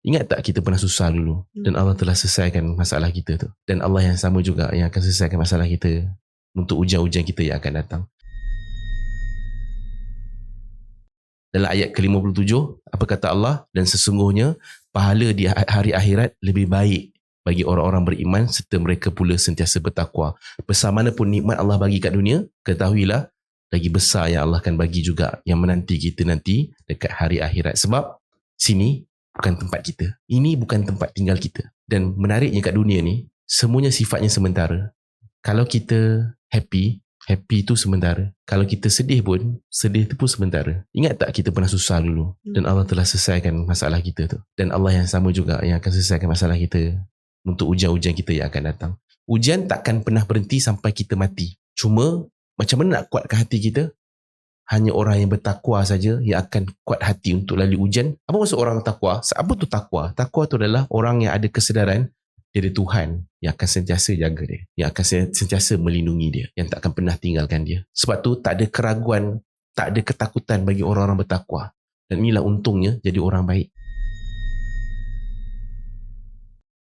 Ingat tak kita pernah susah dulu dan Allah telah selesaikan masalah kita tu. Dan Allah yang sama juga yang akan selesaikan masalah kita untuk ujian-ujian kita yang akan datang. Dalam ayat ke-57, apa kata Allah? Dan sesungguhnya pahala di hari akhirat lebih baik bagi orang-orang beriman serta mereka pula sentiasa bertakwa. Besar mana pun nikmat Allah bagi kat dunia, ketahuilah lagi besar yang Allah akan bagi juga yang menanti kita nanti dekat hari akhirat. Sebab sini bukan tempat kita. Ini bukan tempat tinggal kita. Dan menariknya kat dunia ni, semuanya sifatnya sementara. Kalau kita happy tu sementara. Kalau kita sedih pun, sedih tu pun sementara. Ingat tak kita pernah susah dulu dan Allah telah selesaikan masalah kita tu. Dan Allah yang sama juga yang akan selesaikan masalah kita untuk ujian-ujian kita yang akan datang. Ujian takkan pernah berhenti sampai kita mati. Cuma macam mana nak kuatkan hati kita? Hanya orang yang bertakwa saja yang akan kuat hati untuk lalui ujian. Apa maksud orang takwa? Apa tu takwa? Takwa tu adalah orang yang ada kesedaran dia ada Tuhan yang akan sentiasa jaga dia, yang akan sentiasa melindungi dia, yang tak akan pernah tinggalkan dia. Sebab tu tak ada keraguan, tak ada ketakutan bagi orang-orang bertakwa. Dan inilah untungnya jadi orang baik.